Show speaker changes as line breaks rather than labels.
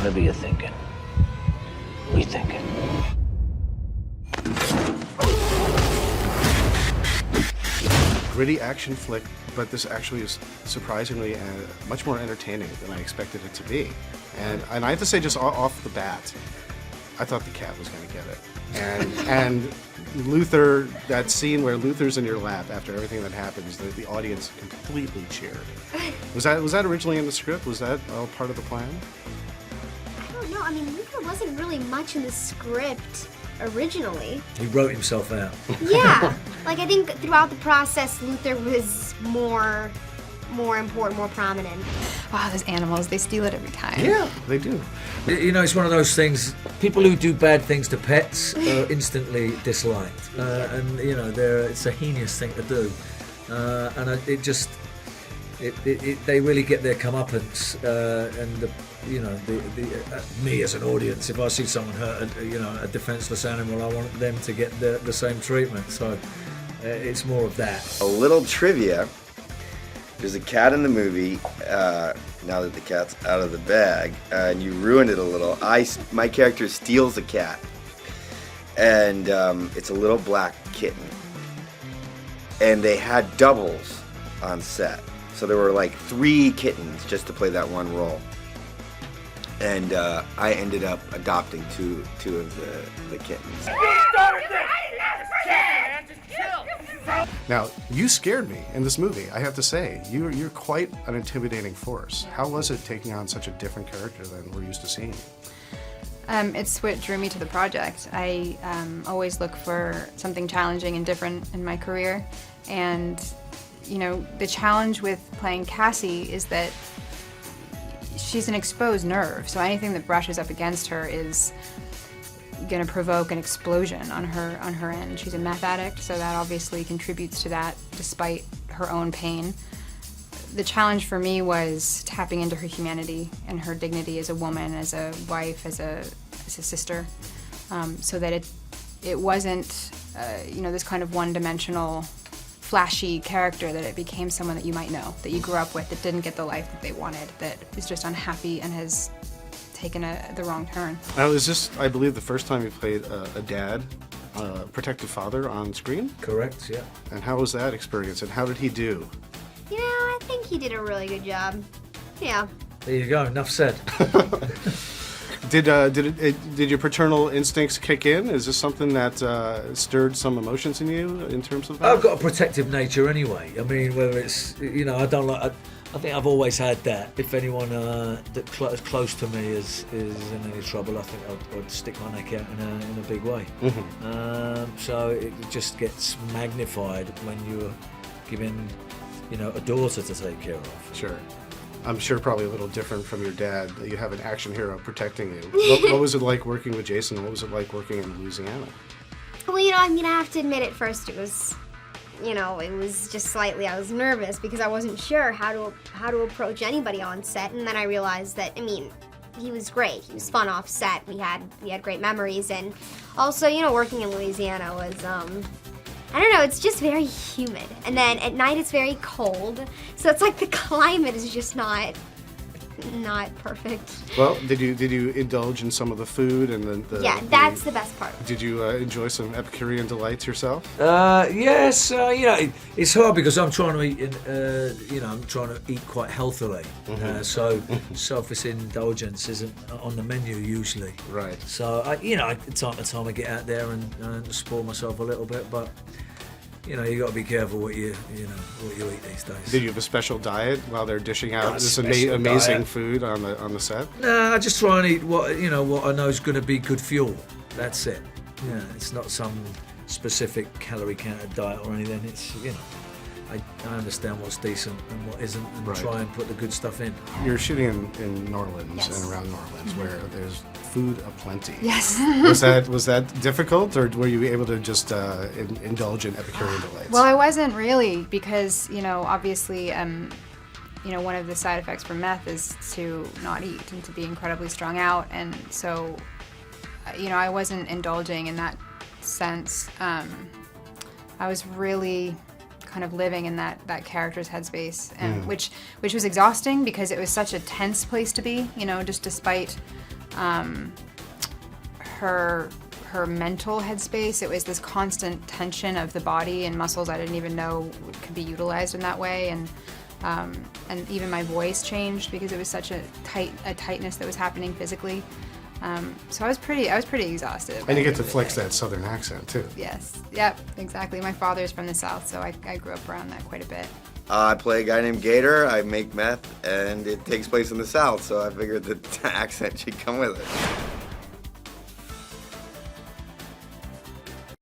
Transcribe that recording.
Whatever you're thinking, we thinking.
Gritty action flick, but this actually is surprisingly much more entertaining than I expected it to be. And I have to say, just off the bat, I thought the cat was going to get it. And Luther, that scene where Luther's in your lap after everything that happens, the audience completely cheered. Was that originally in the script? Was that all part of the plan?
I don't know. I mean, Luther wasn't really much in the script originally.
He wrote himself out.
Yeah. Like, I think throughout the process, Luther was more important, more prominent.
Wow, those animals, they steal it every time.
Yeah, they do.
You know, it's one of those things, people who do bad things to pets are instantly disliked. And, you know, it's a heinous thing to do. They really get their comeuppance. Me as an audience, if I see someone hurt, a defenseless animal, I want them to get the same treatment. So it's more of that.
A little trivia. There's a cat in the movie, now that the cat's out of the bag, and you ruined it a little. My character steals a cat, and it's a little black kitten. And they had doubles on set. So there were like 3 kittens just to play that one role. And I ended up adopting two of the kittens.
Now, you scared me in this movie, I have to say. You're quite an intimidating force. How was it taking on such a different character than we're used to seeing?
It's what drew me to the project. I always look for something challenging and different in my career. And, you know, the challenge with playing Cassie is that she's an exposed nerve, so anything that brushes up against her is going to provoke an explosion on her end. She's a meth addict, so that obviously contributes to that despite her own pain. The challenge for me was tapping into her humanity and her dignity as a woman, as a wife, as a sister, so that it wasn't this kind of one-dimensional flashy character, that it became someone that you might know, that you grew up with, that didn't get the life that they wanted, that is just unhappy and has taken the wrong turn.
Now, is this, I believe, the first time you played a dad, protective father on screen?
Correct, yeah.
And how was that experience, and how did he do?
You know, I think he did a really good job. Yeah.
There you go, enough said.
Did your paternal instincts kick in? Is this something that stirred some emotions in you in terms of that?
I've got a protective nature anyway. I mean, whether it's, I think I've always had that. If anyone that's close to me is in any trouble, I think I'd stick my neck out in a big way. Mm-hmm. So it just gets magnified when you're given, a daughter to take care of.
Sure. I'm sure probably a little different from your dad. You have an action hero protecting you. What was it like working with Jason? What was it like working in Louisiana?
Well, I have to admit, at first it was, it was just slightly, I was nervous because I wasn't sure how to approach anybody on set. And then I realized that, he was great. He was fun off set. We had great memories. And also, working in Louisiana was, I don't know, it's just very humid. And then at night it's very cold. So it's like the climate is just not perfect.
Well, did you indulge in some of the food and
Yeah, that's the best part.
Did you enjoy some Epicurean delights yourself?
Yes, it's hard because I'm trying to eat, I'm trying to eat quite healthily. Mm-hmm. So selfish indulgence isn't on the menu usually.
Right.
So time to time I get out there and spoil myself a little bit, but. You got to be careful what you eat these days.
Did you have a special diet while they're dishing out this amazing food on the set?
Nah, I just try and eat what I know is going to be good fuel. That's it. Yeah, it's not some specific calorie counted diet or anything. It's I understand what's decent and what isn't, and try and put the good stuff in.
You're shooting in New Orleans
Yes.
and around New Orleans, where there's food aplenty.
Yes.
Was that difficult, or were you able to just indulge in Epicurean delights?
Well, I wasn't really, because obviously one of the side effects from meth is to not eat and to be incredibly strung out, and so I wasn't indulging in that sense. I was really kind of living in that character's headspace, and which was exhausting because it was such a tense place to be, just despite her mental headspace. It was this constant tension of the body and muscles I didn't even know could be utilized in that way, and even my voice changed because it was such a tightness that was happening physically. So I was pretty exhausted.
And you get to flex that southern accent too.
Yes, yep, exactly. My father's from the South, so I grew up around that quite a bit.
I play a guy named Gator. I make meth, and it takes place in the South, so I figured the accent should come with it.